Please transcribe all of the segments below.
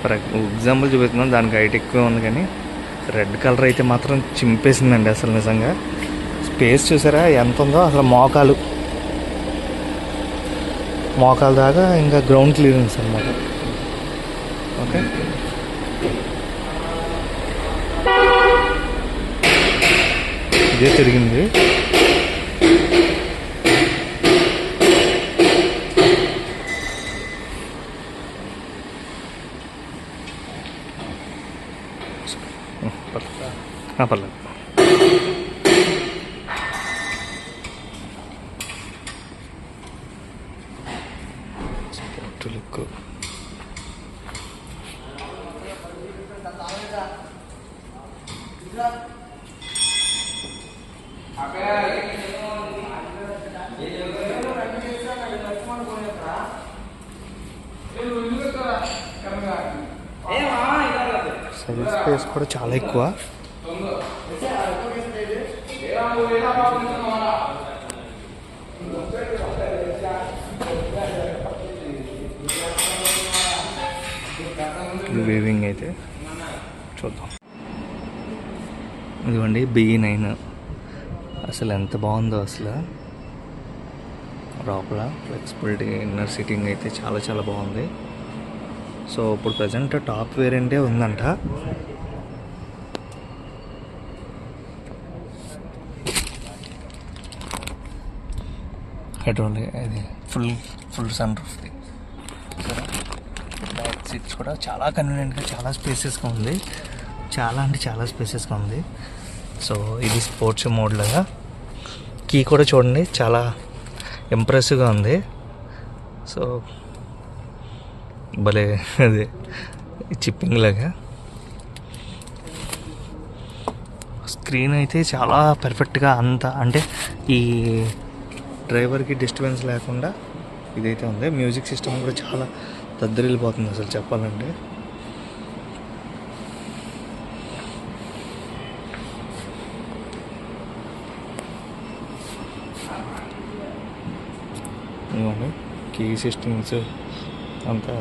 For example చూపిస్తున్నాను, దానికి height ఎక్కువ ఉంది కానీ రెడ్ కలర్ అయితే మాత్రం చింపేసిందండి. అసలు నిజంగా స్పేస్ చూసారా ఎంత ఉందో, అసలు మోకాలు దాకా ఇంకా గ్రౌండ్ క్లియరెన్స్ అనమాట. ఓకే, ఇదే తిరిగింది. పర్లేదు. సర్వీస్ స్పేస్ కూడా చాలా ఎక్కువ. వేవింగ్ అయితే చూద్దాం. ఇదిగోండి BE9 అసలు ఎంత బాగుందో. అసలు లోపల ఫ్లెక్సిబిలిటీ, ఇన్నర్ సిట్టింగ్ అయితే చాలా చాలా బాగుంది. సో ఇప్పుడు ప్రజెంట్ టాప్ వేరియంటే ఉందంట. హైడ్రాలిక్, ఇది full sunroof. Back seats కూడా చాలా కన్వీనియంట్గా, చాలా స్పేసెస్గా ఉంది. చాలా అంటే చాలా స్పేసెస్గా ఉంది. సో ఇది స్పోర్ట్స్ మోడ్ లాగా. కీ కూడా చూడండి, చాలా ఇంప్రెసివ్గా ఉంది. సో భలే అదే చిప్పింగ్ లాగా. స్క్రీన్ అయితే చాలా పర్ఫెక్ట్గా, అంత అంటే ఈ డ్రైవర్కి డిస్టర్బెన్స్ లేకుండా ఇదైతే ఉంది. మ్యూజిక్ సిస్టమ్ కూడా చాలా దద్దరిల్లిపోతుంది అసలు చెప్పాలంటే. ఇవ్వండి కీ సిస్టమ్స్ అంతా,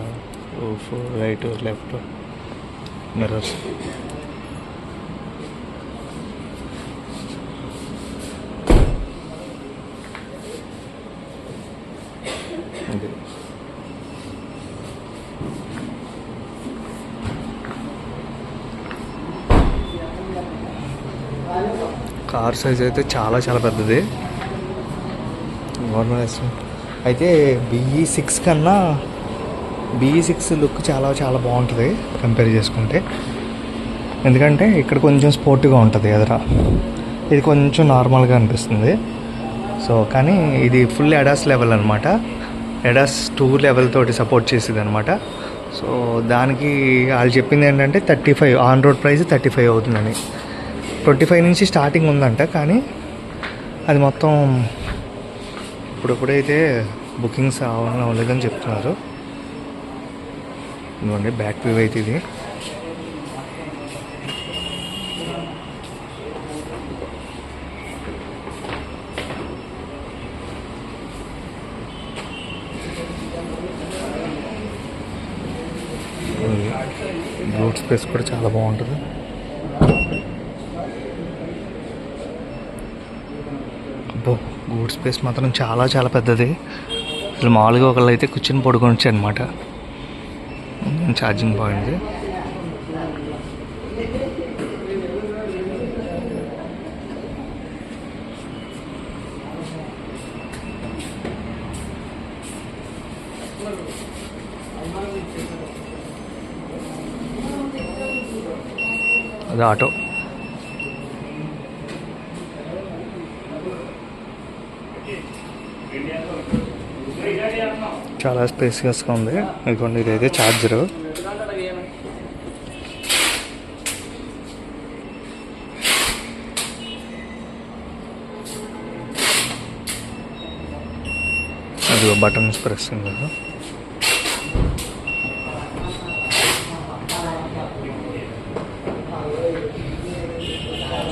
right left mirrors. Car size అయితే చాలా చాలా పెద్దది. అయితే BE6 కన్నా BE6 లుక్ చాలా చాలా బాగుంటుంది కంపేర్ చేసుకుంటే. ఎందుకంటే ఇక్కడ కొంచెం స్పోర్ట్గా ఉంటుంది ఎదుర, ఇది కొంచెం నార్మల్గా అనిపిస్తుంది. సో కానీ ఇది ఫుల్ ADAS లెవెల్ అనమాట. ADAS 2 లెవెల్ తోటి సపోర్ట్ చేసేది అనమాట. సో దానికి వాళ్ళు చెప్పింది ఏంటంటే 35, ఆన్ రోడ్ ప్రైస్ 35 అవుతుందని. 25 నుంచి స్టార్టింగ్ ఉందంట, కానీ అది మొత్తం ఇప్పుడైతే బుకింగ్స్ అవ్వలేదని చెప్తున్నారు. ఇదిగోండి బ్యాక్ వ్యూ అయితే ఇది. బూట్ స్పేస్ కూడా చాలా బాగుంటుంది. అబ్బో, బూట్ స్పేస్ మాత్రం చాలా చాలా పెద్దది. అసలు మామూలుగా ఒకళ్ళు అయితే కూర్చొని పడుకోవచ్చు అనమాట. Charging point. అది ఆటో. చాలా స్పేసియస్గా ఉంది. ఇదిగోండి ఇదైతే ఛార్జరు. అది buttons pressing.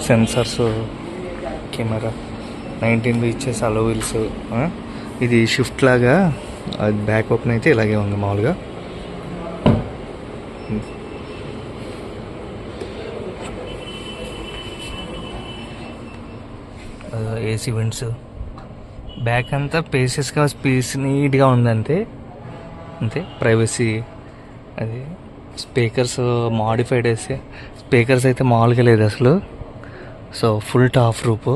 Sensors, camera, 19 inches అలో వీల్స్. ఇది షిఫ్ట్ లాగా అది బ్యాక్ ఓపెన్ అయితే ఇలాగే ఉంది మామూలుగా. ఏసీ విండ్స్, బ్యాక్ అంతా పేసెస్గా స్పేస్ నీట్గా ఉందంతే. అంతే ప్రైవసీ. అది స్పీకర్స్ మాడిఫైడ్ వేసి, స్పీకర్స్ అయితే మామూలుగా లేదు అసలు. సో ఫుల్ టాప్ రూపు.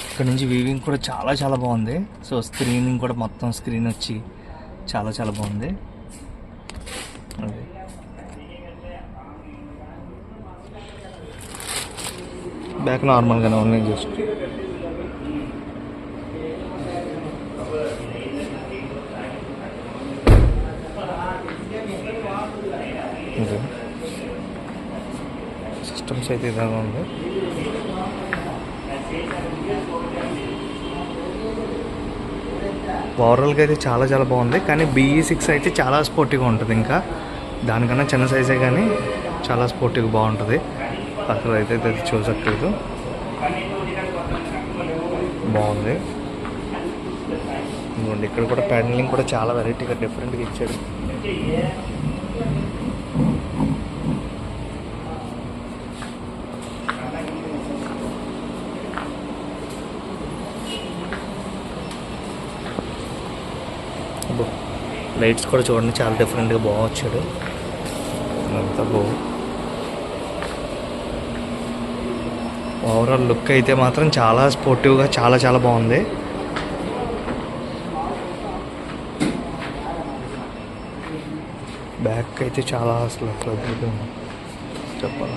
ఇక్కడ నుంచి వీవింగ్ కూడా చాలా చాలా బాగుంది. సో స్క్రీనింగ్ కూడా మొత్తం స్క్రీన్ వచ్చి చాలా చాలా బాగుంది. అది బ్యాక్ నార్మల్గానే ఉన్నాయి జస్ట్. సిస్టమ్స్ అయితే ఇలాగా ఉంది. ఓవరాల్గా అయితే చాలా చాలా బాగుంది. కానీ BE6 అయితే చాలా స్పోర్టివ్గా ఉంటుంది. ఇంకా దానికన్నా చిన్న సైజే కానీ చాలా స్పోర్టివ్గా బాగుంటుంది. అసలు అయితే చూసట్లేదు, బాగుంది. ఇదిగోండి ఇక్కడ కూడా ప్యాడలింగ్ కూడా చాలా వెరైటీగా డిఫరెంట్గా ఇచ్చాడు. లైట్స్ కూడా చూడండి చాలా డిఫరెంట్గా బాగా వచ్చాడు. అంతా ఓవరాల్ లుక్ అయితే మాత్రం చాలా స్పోర్టివ్గా చాలా చాలా బాగుంది. బ్యాక్ అయితే చాలా అసలు చెప్పాలి.